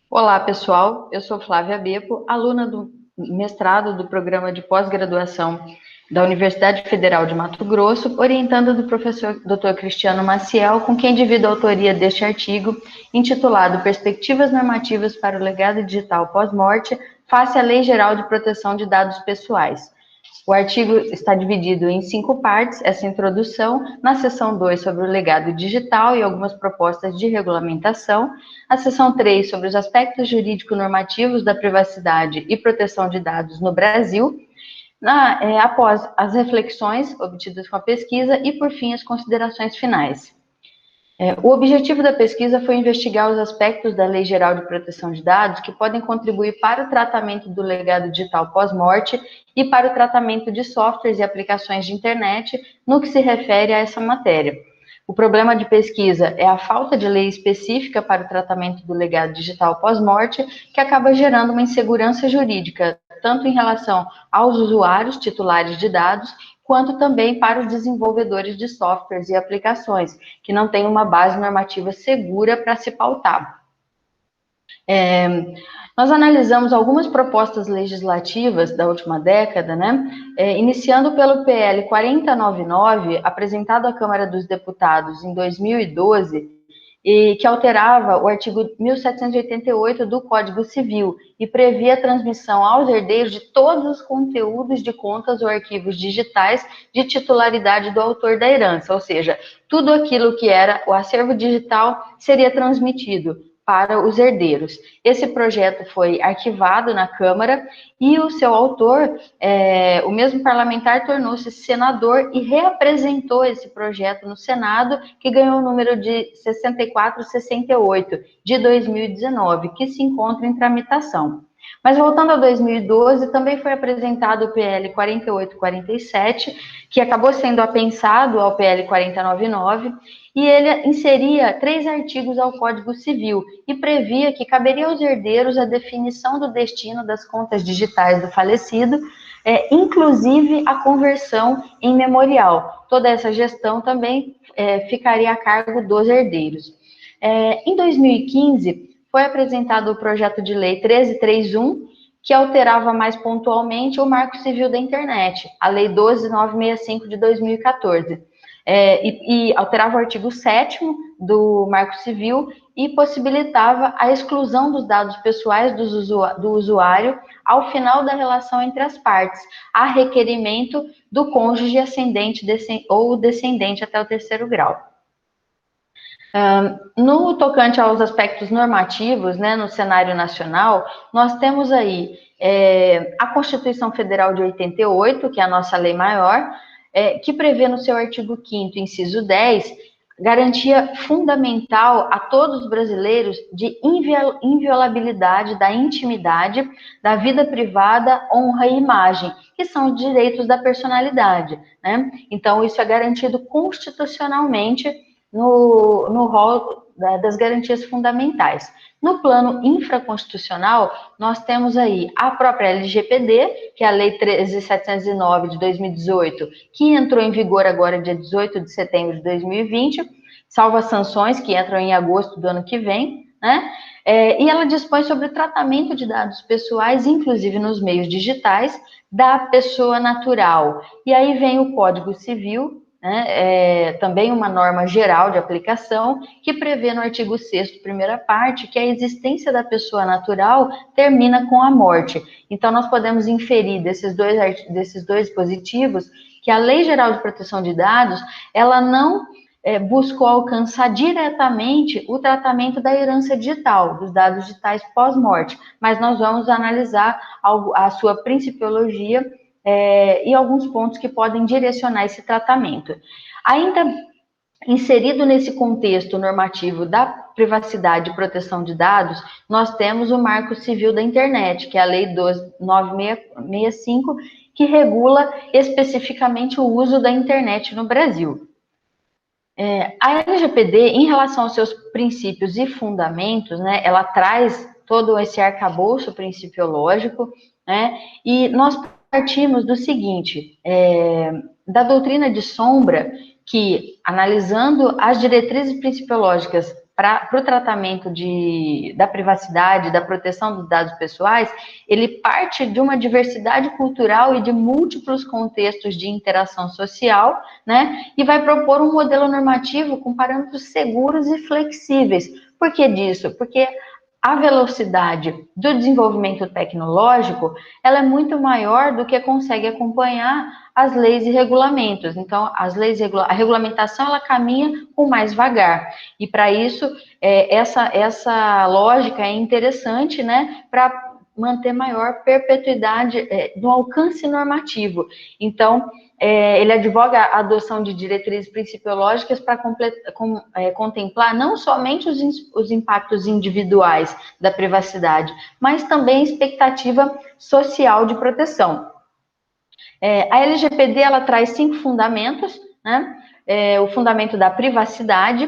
Olá, pessoal. Eu sou Flávia Beppo, aluna do mestrado do programa de pós-graduação da Universidade Federal de Mato Grosso, orientando do professor Dr. Cristiano Maciel, com quem divido a autoria deste artigo, intitulado Perspectivas Normativas para o Legado Digital Pós-Morte, face à Lei Geral de Proteção de Dados Pessoais. O artigo está dividido em 5 partes, essa introdução, na seção 2 sobre o legado digital e algumas propostas de regulamentação, a seção 3 sobre os aspectos jurídico-normativos da privacidade e proteção de dados no Brasil, após as reflexões obtidas com a pesquisa e, por fim, as considerações finais. O objetivo da pesquisa foi investigar os aspectos da Lei Geral de Proteção de Dados que podem contribuir para o tratamento do legado digital pós-morte e para o tratamento de softwares e aplicações de internet no que se refere a essa matéria. O problema de pesquisa é a falta de lei específica para o tratamento do legado digital pós-morte, que acaba gerando uma insegurança jurídica, tanto em relação aos usuários titulares de dados, quanto também para os desenvolvedores de softwares e aplicações, que não têm uma base normativa segura para se pautar. Nós analisamos algumas propostas legislativas da última década, né? Iniciando pelo PL 4099, apresentado à Câmara dos Deputados em 2012, e que alterava o artigo 1788 do Código Civil e previa a transmissão aos herdeiros de todos os conteúdos de contas ou arquivos digitais de titularidade do autor da herança, ou seja, tudo aquilo que era o acervo digital seria transmitido para os herdeiros. Esse projeto foi arquivado na Câmara e o seu autor, o mesmo parlamentar, tornou-se senador e reapresentou esse projeto no Senado, que ganhou o número de 6468 de 2019, que se encontra em tramitação. Mas voltando a 2012, também foi apresentado o PL 4847, que acabou sendo apensado ao PL 4099, e ele inseria 3 artigos ao Código Civil e previa que caberia aos herdeiros a definição do destino das contas digitais do falecido, inclusive a conversão em memorial. Toda essa gestão também ficaria a cargo dos herdeiros. Em 2015, foi apresentado o projeto de lei 1331, que alterava mais pontualmente o Marco Civil da Internet, a Lei 12965 de 2014. E alterava o artigo 7º do Marco Civil e possibilitava a exclusão dos dados pessoais do usuário ao final da relação entre as partes, a requerimento do cônjuge ascendente ou descendente até o 3º grau. No tocante aos aspectos normativos, né, no cenário nacional, nós temos aí a Constituição Federal de 88, que é a nossa lei maior, que prevê no seu artigo 5º, inciso 10, garantia fundamental a todos os brasileiros de inviolabilidade da intimidade, da vida privada, honra e imagem, que são os direitos da personalidade, né? Então, isso é garantido constitucionalmente no rol das garantias fundamentais. No plano infraconstitucional, nós temos aí a própria LGPD, que é a Lei 13.709 de 2018, que entrou em vigor agora dia 18 de setembro de 2020, salvo as sanções que entram em agosto do ano que vem, né? E ela dispõe sobre o tratamento de dados pessoais, inclusive nos meios digitais, da pessoa natural. E aí vem o Código Civil, né, também uma norma geral de aplicação, que prevê no artigo 6º, primeira parte, que a existência da pessoa natural termina com a morte. Então, nós podemos inferir desses dois dispositivos que a Lei Geral de Proteção de Dados, ela não buscou alcançar diretamente o tratamento da herança digital, dos dados digitais pós-morte, mas nós vamos analisar a sua principiologia e alguns pontos que podem direcionar esse tratamento. Ainda inserido nesse contexto normativo da privacidade e proteção de dados, nós temos o Marco Civil da Internet, que é a Lei 12.965, que regula especificamente o uso da internet no Brasil. A LGPD, em relação aos seus princípios e fundamentos, né, ela traz todo esse arcabouço principiológico, né, e nós partimos do seguinte, da doutrina de Sombra, que, analisando as diretrizes principiológicas para o tratamento da privacidade, da proteção dos dados pessoais, ele parte de uma diversidade cultural e de múltiplos contextos de interação social, né? E vai propor um modelo normativo com parâmetros seguros e flexíveis. Por que disso? Porque a velocidade do desenvolvimento tecnológico, ela é muito maior do que consegue acompanhar as leis e regulamentos. Então, a regulamentação, ela caminha com mais vagar. E, para isso, essa lógica é interessante, né, para manter maior perpetuidade do alcance normativo. Então, ele advoga a adoção de diretrizes principiológicas para contemplar não somente os impactos individuais da privacidade, mas também a expectativa social de proteção. A LGPD, ela traz 5 fundamentos, né? O fundamento da privacidade,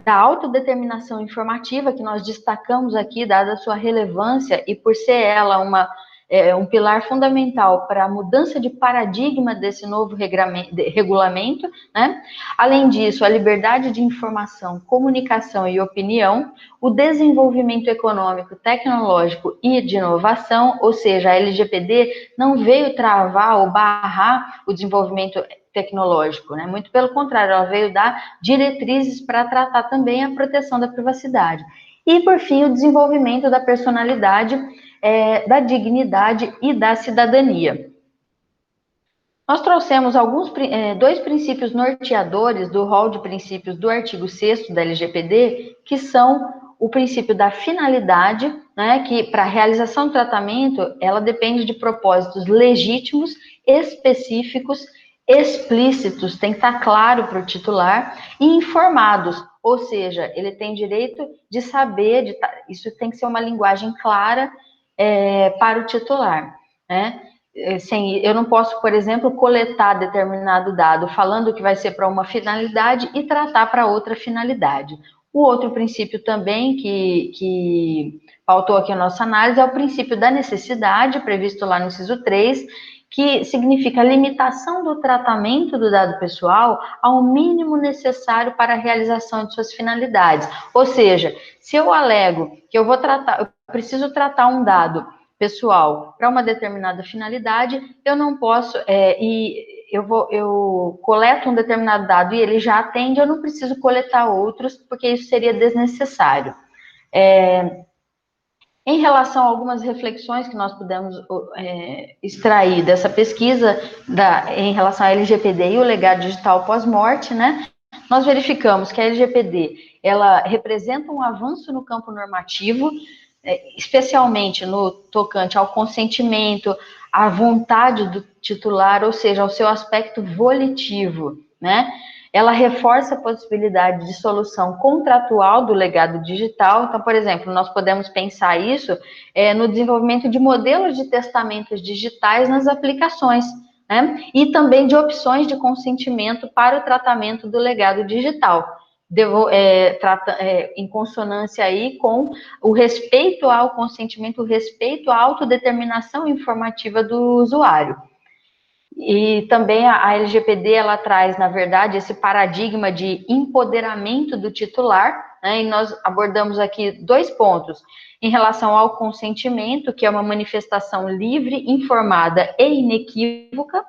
da autodeterminação informativa, que nós destacamos aqui, dada a sua relevância e por ser ela um pilar fundamental para a mudança de paradigma desse novo regulamento, né? Além disso, a liberdade de informação, comunicação e opinião, o desenvolvimento econômico, tecnológico e de inovação, ou seja, a LGPD não veio travar ou barrar o desenvolvimento tecnológico, né? Muito pelo contrário, ela veio dar diretrizes para tratar também a proteção da privacidade. E, por fim, o desenvolvimento da personalidade, da dignidade e da cidadania. Nós trouxemos dois princípios norteadores do rol de princípios do artigo 6º da LGPD, que são o princípio da finalidade, né, que para a realização do tratamento, ela depende de propósitos legítimos, específicos, explícitos, tem que estar claro para o titular, e informados, ou seja, ele tem direito de saber, isso tem que ser uma linguagem clara para o titular, né? Eu não posso, por exemplo, coletar determinado dado falando que vai ser para uma finalidade e tratar para outra finalidade. O outro princípio também que pautou aqui a nossa análise é o princípio da necessidade, previsto lá no inciso 3, que significa a limitação do tratamento do dado pessoal ao mínimo necessário para a realização de suas finalidades. Ou seja, se eu alego que eu preciso tratar um dado pessoal para uma determinada finalidade, eu não posso, eu coleto um determinado dado e ele já atende, eu não preciso coletar outros, porque isso seria desnecessário. Em relação a algumas reflexões que nós pudemos extrair dessa pesquisa em relação à LGPD e o legado digital pós-morte, né? Nós verificamos que a LGPD, ela representa um avanço no campo normativo, especialmente no tocante ao consentimento, à vontade do titular, ou seja, ao seu aspecto volitivo, né? Ela reforça a possibilidade de solução contratual do legado digital. Então, por exemplo, nós podemos pensar isso no desenvolvimento de modelos de testamentos digitais nas aplicações, né? E também de opções de consentimento para o tratamento do legado digital. Em consonância aí com o respeito ao consentimento, o respeito à autodeterminação informativa do usuário. E também a LGPD, ela traz, na verdade, esse paradigma de empoderamento do titular, né? E nós abordamos aqui 2 pontos. Em relação ao consentimento, que é uma manifestação livre, informada e inequívoca,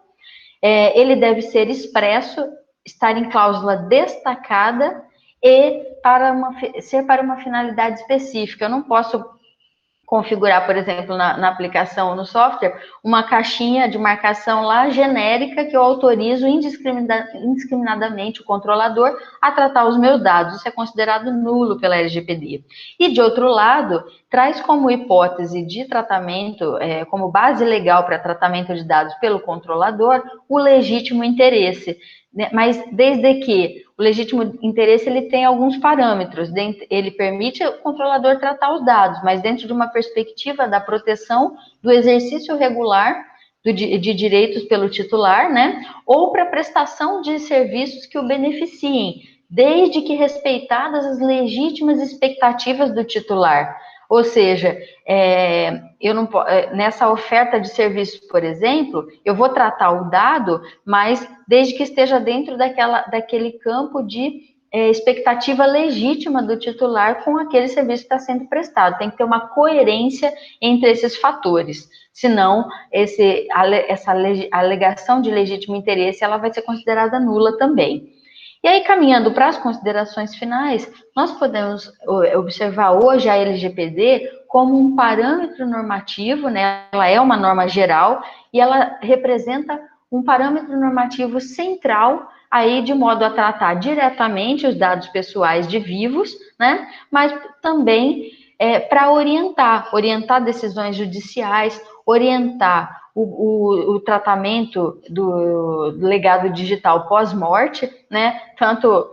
ele deve ser expresso, estar em cláusula destacada e ser para uma finalidade específica. Eu não posso configurar, por exemplo, na aplicação ou no software, uma caixinha de marcação lá genérica que eu autorizo indiscriminadamente o controlador a tratar os meus dados. Isso é considerado nulo pela LGPD. E, de outro lado, traz como hipótese de tratamento, como base legal para tratamento de dados pelo controlador, o legítimo interesse. Mas desde que o legítimo interesse ele tem alguns parâmetros, ele permite o controlador tratar os dados, mas dentro de uma perspectiva da proteção do exercício regular de direitos pelo titular, né? Ou para prestação de serviços que o beneficiem, desde que respeitadas as legítimas expectativas do titular. Ou seja, nessa oferta de serviço, por exemplo, eu vou tratar o dado, mas desde que esteja dentro daquele campo de expectativa legítima do titular com aquele serviço que está sendo prestado. Tem que ter uma coerência entre esses fatores. Senão, essa alegação de legítimo interesse ela vai ser considerada nula também. E aí, caminhando para as considerações finais, nós podemos observar hoje a LGPD como um parâmetro normativo, né? Ela é uma norma geral e ela representa um parâmetro normativo central aí de modo a tratar diretamente os dados pessoais de vivos, né? Mas também para orientar decisões judiciais, orientar o tratamento do legado digital pós-morte, né? Tanto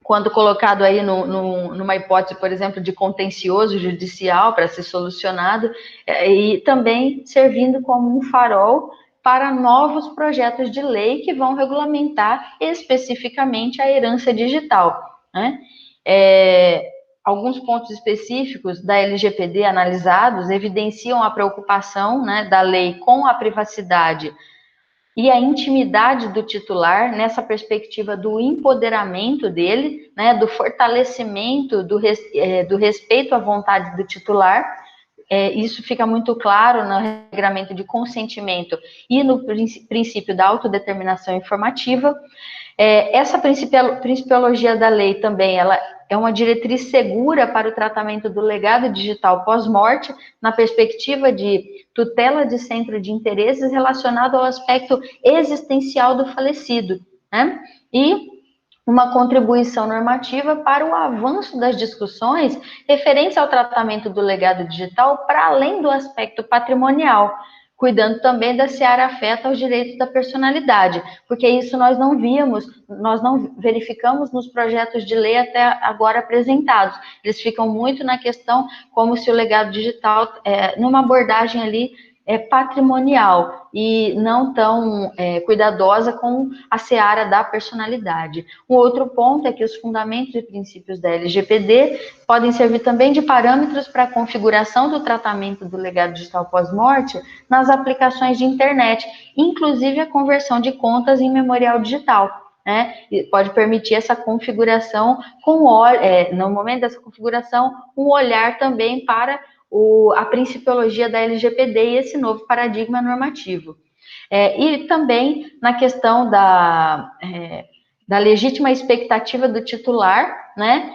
quando colocado aí numa hipótese, por exemplo, de contencioso judicial para ser solucionado, e também servindo como um farol para novos projetos de lei que vão regulamentar especificamente a herança digital, né? Alguns pontos específicos da LGPD analisados evidenciam a preocupação, né, da lei com a privacidade e a intimidade do titular nessa perspectiva do empoderamento dele, né, do fortalecimento do respeito à vontade do titular. Isso fica muito claro no regramento de consentimento e no princípio da autodeterminação informativa. Essa principiologia da lei também, ela é uma diretriz segura para o tratamento do legado digital pós-morte, na perspectiva de tutela de centro de interesses relacionado ao aspecto existencial do falecido, né? E uma contribuição normativa para o avanço das discussões referentes ao tratamento do legado digital para além do aspecto patrimonial, cuidando também da seara afeta aos direitos da personalidade, porque isso nós não vimos, nós não verificamos nos projetos de lei até agora apresentados. Eles ficam muito na questão como se o legado digital, numa abordagem ali, patrimonial e não tão cuidadosa com a seara da personalidade. Um outro ponto é que os fundamentos e princípios da LGPD podem servir também de parâmetros para a configuração do tratamento do legado digital pós-morte nas aplicações de internet, inclusive a conversão de contas em memorial digital. Né? Pode permitir essa configuração, no momento dessa configuração, um olhar também para a principiologia da LGPD e esse novo paradigma normativo. E também na questão da legítima expectativa do titular, né,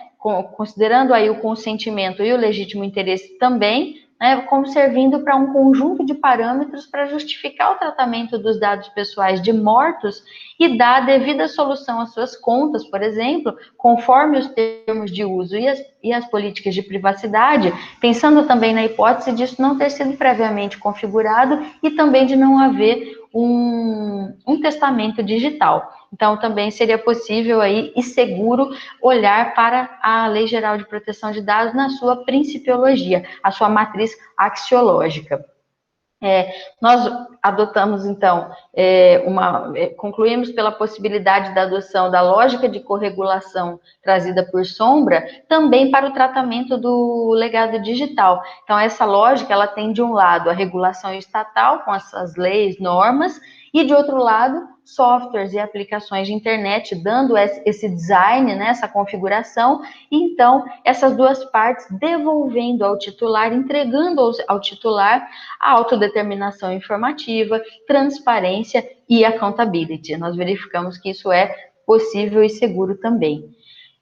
considerando aí o consentimento e o legítimo interesse também, né, como servindo para um conjunto de parâmetros para justificar o tratamento dos dados pessoais de mortos e dar a devida solução às suas contas, por exemplo, conforme os termos de uso e as políticas de privacidade, pensando também na hipótese disso não ter sido previamente configurado e também de não haver um testamento digital. Então, também seria possível aí e seguro olhar para a Lei Geral de Proteção de Dados na sua principiologia, a sua matriz axiológica. Nós adotamos, então, concluímos pela possibilidade da adoção da lógica de corregulação trazida por Sombra, também para o tratamento do legado digital. Então, essa lógica, ela tem, de um lado, a regulação estatal, com essas leis, normas, e, de outro lado, softwares e aplicações de internet, dando esse design, né, essa configuração, e então essas duas partes devolvendo ao titular, entregando ao titular a autodeterminação informativa, transparência e accountability. Nós verificamos que isso é possível e seguro também.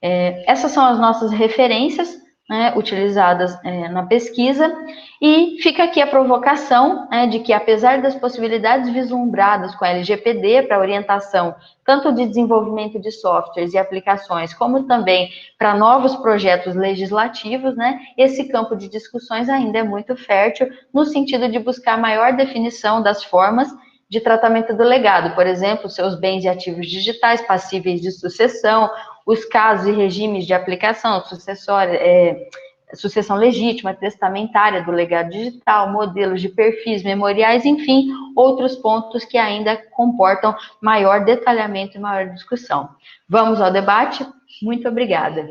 Essas são as nossas referências, né, utilizadas na pesquisa, e fica aqui a provocação, né, de que, apesar das possibilidades vislumbradas com a LGPD para orientação tanto de desenvolvimento de softwares e aplicações, como também para novos projetos legislativos, né, esse campo de discussões ainda é muito fértil no sentido de buscar maior definição das formas de tratamento do legado, por exemplo, seus bens e ativos digitais passíveis de sucessão, os casos e regimes de aplicação sucessória, sucessão legítima, testamentária do legado digital, modelos de perfis memoriais, enfim, outros pontos que ainda comportam maior detalhamento e maior discussão. Vamos ao debate? Muito obrigada.